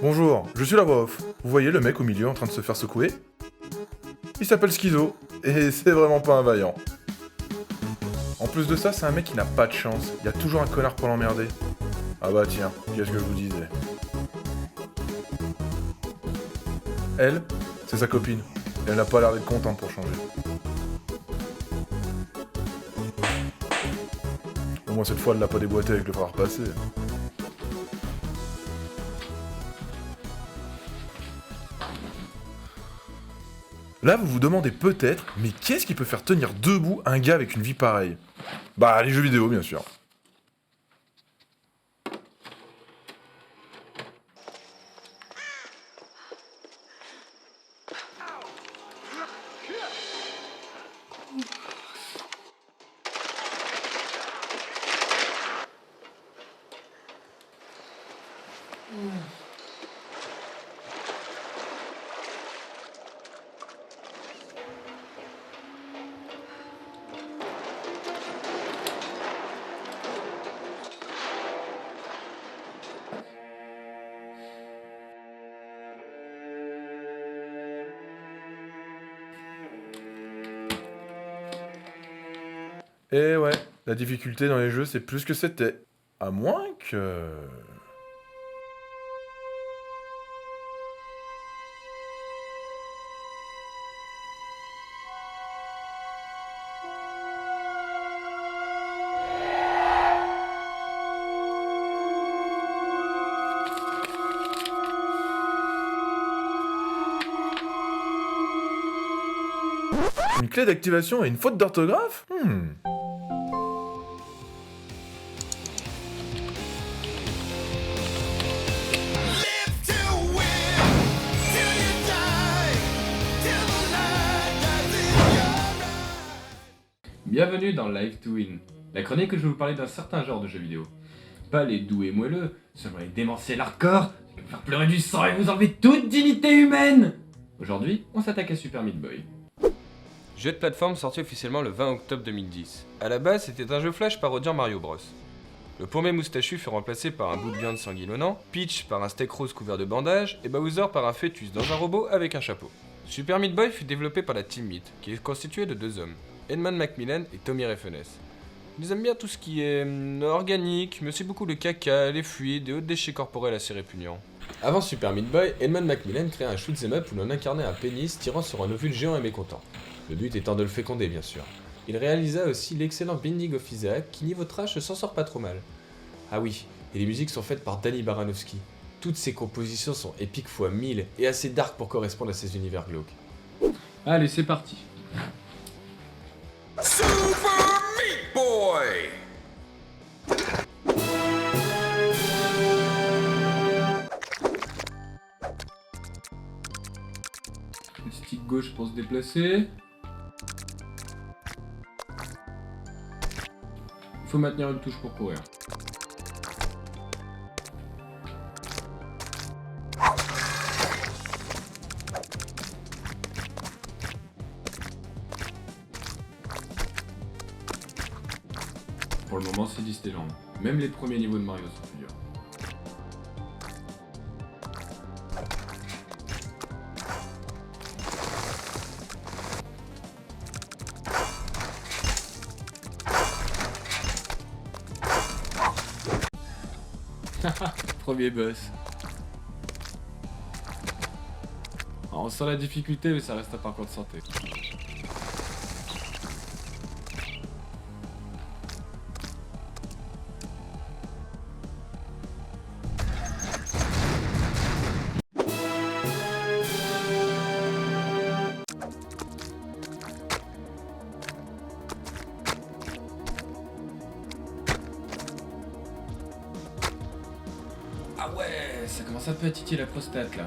Bonjour, je suis la voix off. Vous voyez le mec au milieu en train de se faire secouer? Il s'appelle Schizo, et c'est vraiment pas un vaillant. En plus de ça, c'est un mec qui n'a pas de chance. Il y a toujours un connard pour l'emmerder. Ah bah tiens, qu'est-ce que je vous disais? Elle, c'est sa copine. Et elle n'a pas l'air d'être contente pour changer. Au moins cette fois, elle l'a pas déboîté avec le phare passé. Là, vous vous demandez peut-être, mais qu'est-ce qui peut faire tenir debout un gars avec une vie pareille? Bah, les jeux vidéo, bien sûr. Et ouais, la difficulté dans les jeux, c'est plus que c'était. À moins que... Une clé d'activation et une faute d'orthographe? Bienvenue dans Live to Win, la chronique où je vais vous parler d'un certain genre de jeux vidéo. Pas les doux et moelleux, seulement les démentiels hardcore, qui vont faire pleurer du sang et vous enlever toute dignité humaine. Aujourd'hui, on s'attaque à Super Meat Boy. Jeu de plateforme sorti officiellement le 20 octobre 2010. A la base, c'était un jeu flash parodiant Mario Bros. Le paumé moustachu fut remplacé par un bout de viande sanguinolent, Peach par un steak rose couvert de bandages, et Bowser par un fœtus dans un robot avec un chapeau. Super Meat Boy fut développé par la Team Meat, qui est constituée de deux hommes, Edmund Macmillan et Tommy Refenes. Ils aiment bien tout ce qui est organique, mais aussi beaucoup le caca, les fluides et autres déchets corporels assez répugnants. Avant Super Meat Boy, Edmund Macmillan créa un shoot'em up où l'on incarnait un pénis tirant sur un ovule géant et mécontent. Le but étant de le féconder, bien sûr. Il réalisa aussi l'excellent Binding of Isaac, qui niveau trash s'en sort pas trop mal. Ah oui, et les musiques sont faites par Danny Baranowski. Toutes ses compositions sont épiques fois 1000 et assez dark pour correspondre à ces univers glauques. Allez, c'est parti. Super Meat Boy! Le stick gauche pour se déplacer. Il faut maintenir une touche pour courir. Pour le moment, c'est Disneyland. Même les premiers niveaux de Mario sont plus durs. Premier boss. Alors, on sent la difficulté, mais ça reste un parcours de santé. Ah ouais, ça commence un peu à titiller la prostate là.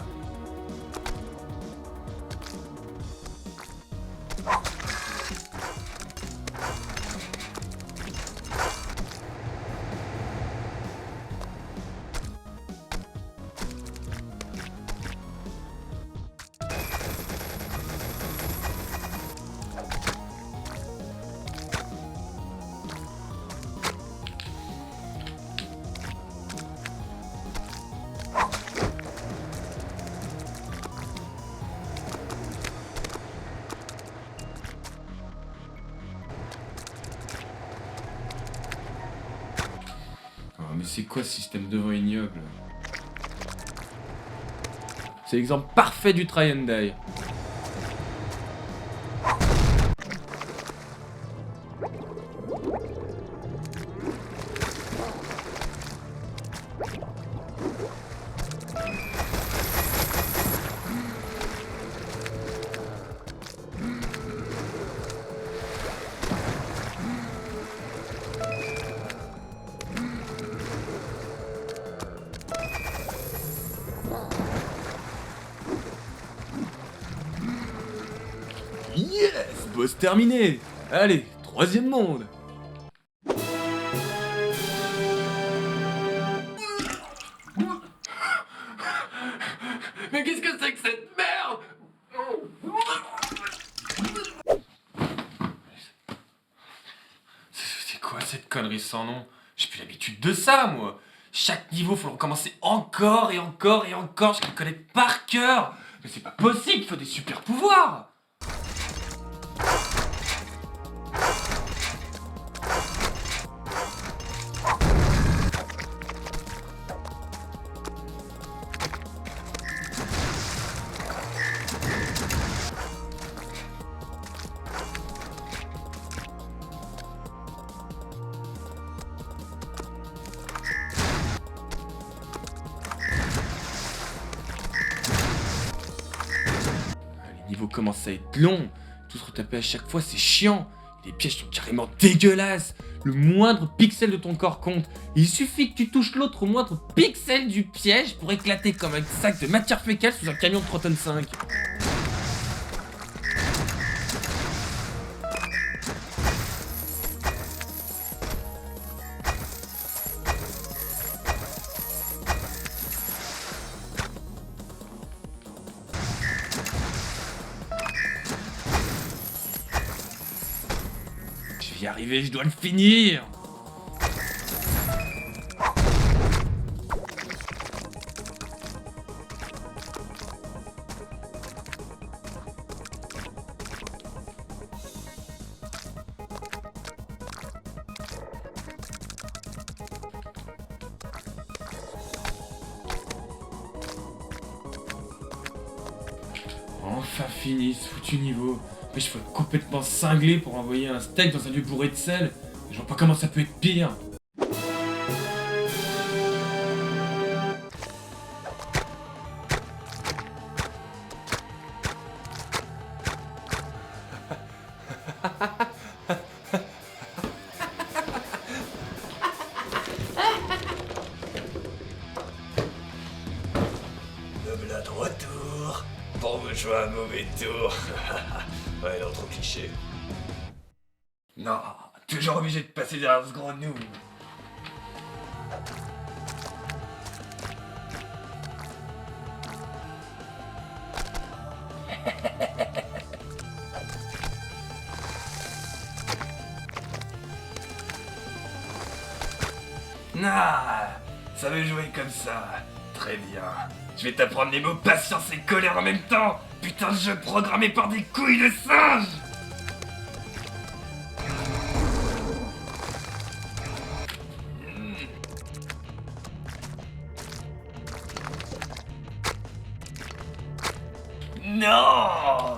mais c'est quoi ce système de vent ignoble? C'est l'exemple parfait du try and die. Yes, boss terminé. Allez, troisième monde. Mais qu'est-ce que c'est que cette merde? C'est quoi cette connerie sans nom? J'ai plus l'habitude de ça, moi. Chaque niveau, faut le recommencer encore et encore et encore, je le connais par cœur. Mais c'est pas possible, il faut des super pouvoirs. Les niveaux commencent à être longs, tout se retaper à chaque fois c'est chiant, les pièges sont carrément dégueulasses, le moindre pixel de ton corps compte, il suffit que tu touches l'autre au moindre pixel du piège pour éclater comme un sac de matière fécale sous un camion de 3 tonnes 5. Je vais y arriver, je dois le finir. Enfin fini ce foutu niveau. Mais je faut être complètement cinglé pour envoyer un steak dans un lieu bourré de sel. Je vois pas comment ça peut être pire. Le là de retour. Bon choix, mauvais tour. Ouais, non, trop cliché. Non, toujours obligé de passer derrière ce gros nous. Ah, ça veut jouer comme ça. Très bien. Je vais t'apprendre les mots patience et colère en même temps. Putain de jeu programmé par des couilles de singe. Non.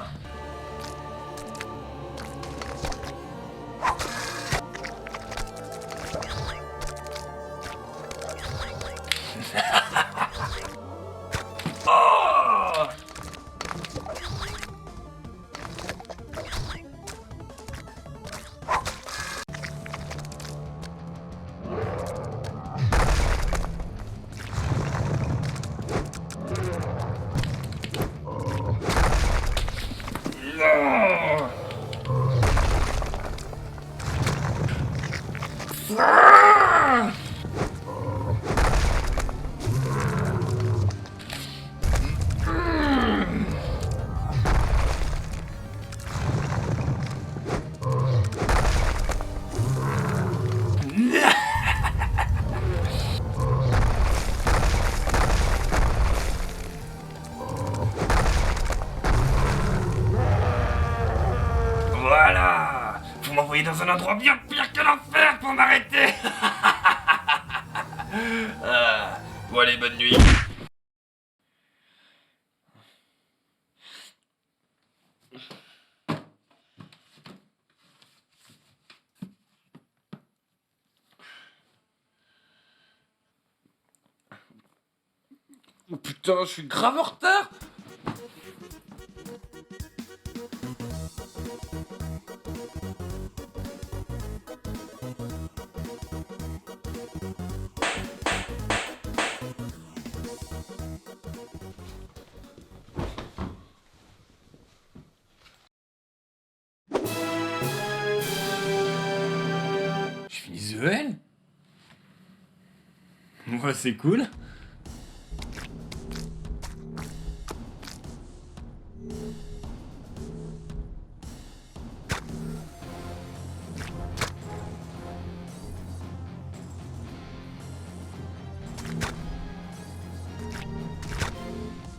Oh! Non! Ah! Voilà! Vous m'envoyez dans un endroit bien pire que l'enfer pour m'arrêter. Ah, bon allez, bonne nuit. Oh putain, je suis grave en retard. Je finis The L. Ouais, c'est cool.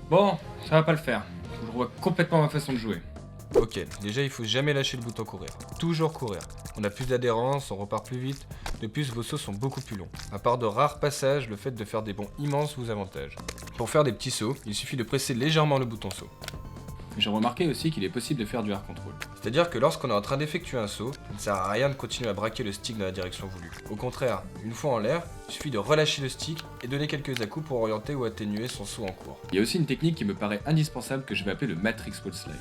Bon, ça va pas le faire. Je revois complètement ma façon de jouer. Ok, déjà il faut jamais lâcher le bouton courir. Toujours courir. On a plus d'adhérence, on repart plus vite. De plus, vos sauts sont beaucoup plus longs. À part de rares passages, le fait de faire des bonds immenses vous avantage. Pour faire des petits sauts, il suffit de presser légèrement le bouton saut. J'ai remarqué aussi qu'il est possible de faire du air control. C'est-à-dire que lorsqu'on est en train d'effectuer un saut, il ne sert à rien de continuer à braquer le stick dans la direction voulue. Au contraire, une fois en l'air, il suffit de relâcher le stick et donner quelques à-coups pour orienter ou atténuer son saut en cours. Il y a aussi une technique qui me paraît indispensable que je vais appeler le Matrix Wall Slide.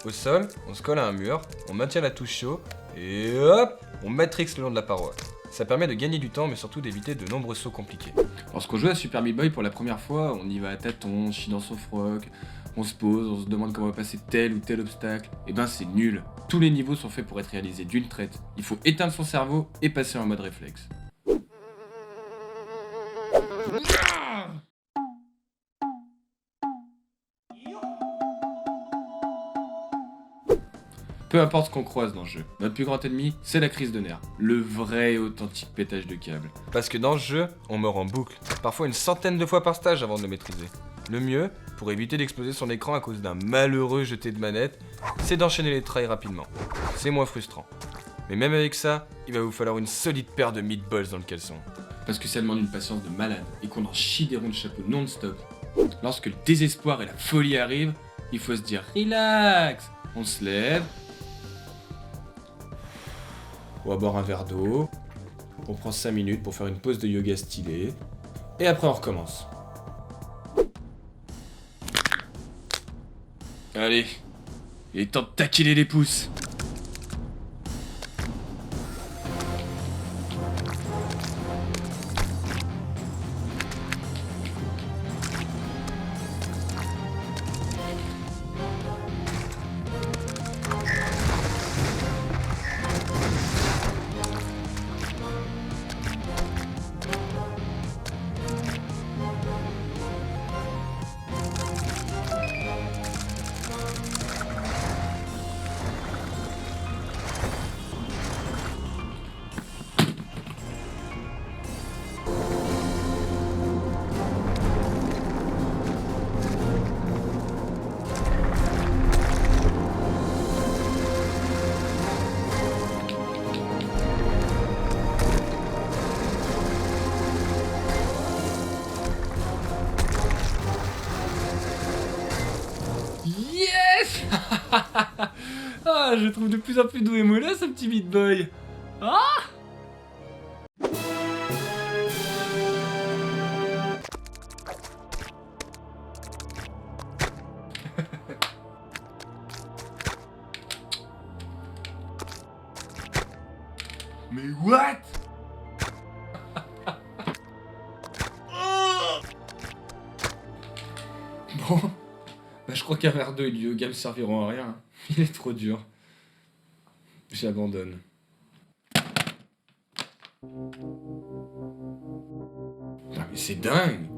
Au sol, on se colle à un mur, on maintient la touche saut, et hop, on matrix le long de la paroi. Ça permet de gagner du temps mais surtout d'éviter de nombreux sauts compliqués. Lorsqu'on joue à Super Meat Boy pour la première fois, on y va à tâtons, on chie dans son froc, on se pose, on se demande comment on va passer tel ou tel obstacle. Et ben c'est nul. Tous les niveaux sont faits pour être réalisés d'une traite. Il faut éteindre son cerveau et passer en mode réflexe. Peu importe ce qu'on croise dans le jeu, notre plus grand ennemi, c'est la crise de nerfs. Le vrai et authentique pétage de câble. Parce que dans ce jeu, on meurt en boucle, parfois une centaine de fois par stage avant de le maîtriser. Le mieux, pour éviter d'exploser son écran à cause d'un malheureux jeté de manette, c'est d'enchaîner les trails rapidement. C'est moins frustrant. Mais même avec ça, il va vous falloir une solide paire de meatballs dans le caleçon. Parce que ça demande une patience de malade et qu'on en chie des ronds de chapeau non-stop. Lorsque le désespoir et la folie arrivent, il faut se dire relax. On se lève. On va boire un verre d'eau. On prend 5 minutes pour faire une pause de yoga stylée. Et après on recommence. Allez, il est temps de taquiner les pouces. Yes. Ah, je le trouve de plus en plus doux et moelleux ce petit Meat Boy. Ah. Mais what? Bon, bah je crois qu'un verre d'eau et du yoga me serviront à rien. Il est trop dur. J'abandonne. Ah mais c'est dingue.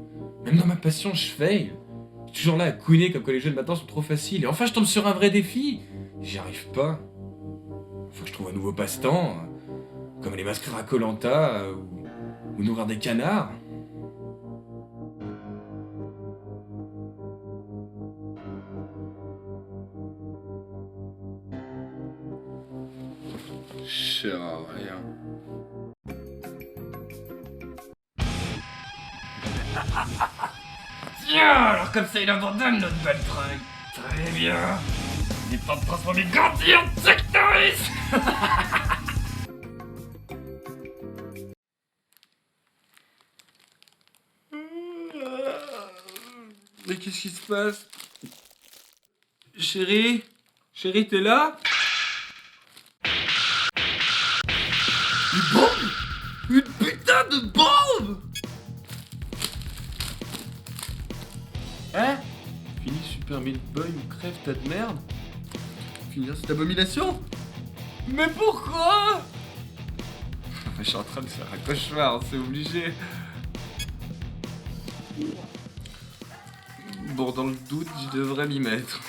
Même dans ma passion, je fail. Je suis toujours là à couiner comme quand les jeux de maintenant sont trop faciles. Et enfin, je tombe sur un vrai défi. J'y arrive pas. Faut que je trouve un nouveau passe-temps. Comme aller m'inscrire à Koh-Lanta ou nourrir des canards. Je sais rien. Tiens, alors comme ça il abandonne notre belle tringue. Très bien. Il est temps de transformer Gandhi en sectoriste. Mais qu'est-ce qui se passe? Chérie? Chérie, t'es là? Une bombe. Une putain de bombe. Hein? Fini Super Meat Boy ou crève tas de merde? Finir cette abomination. Mais pourquoi? Je suis en train de faire un cauchemar, c'est obligé. Bon, dans le doute, je devrais m'y mettre.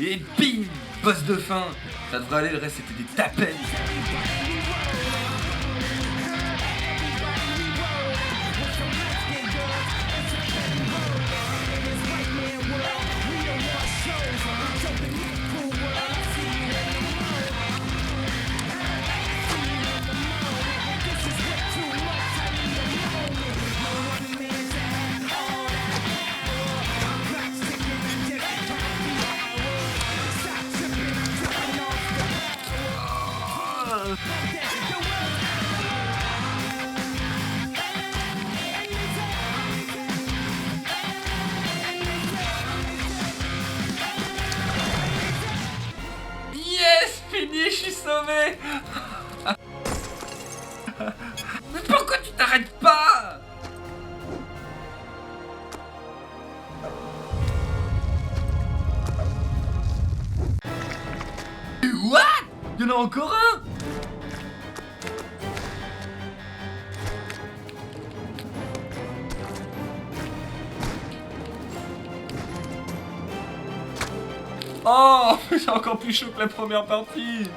Et bing, boss de fin. Ça devrait aller, le reste c'était des tapettes. Yes! Fini, je suis sauvé! Mais pourquoi tu t'arrêtes pas? What? Y'en a encore un? Oh! C'est encore plus chaud que la première partie!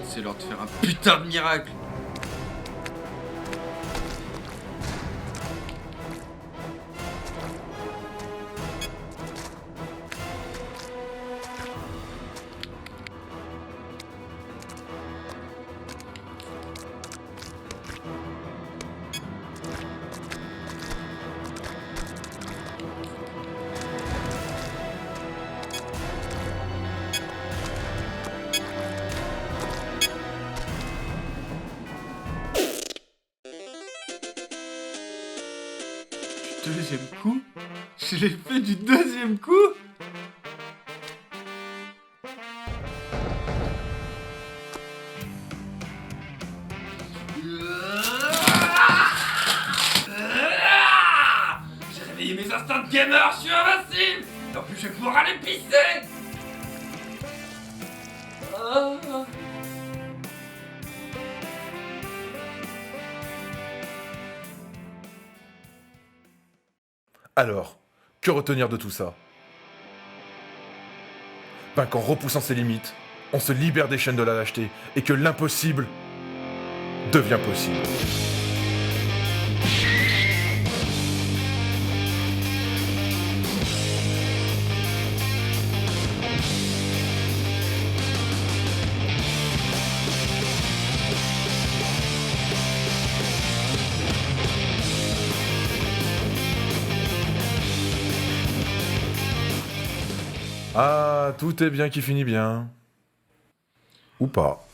C'est l'heure de faire un putain de miracle. Deuxième coup? Je l'ai fait du deuxième coup? J'ai réveillé mes instincts de gamer, je suis invincible. Et en plus je vais pouvoir aller pisser. Alors, que retenir de tout ça? Ben qu'en repoussant ses limites, on se libère des chaînes de la lâcheté et que l'impossible devient possible. Ah, tout est bien qui finit bien. Ou pas.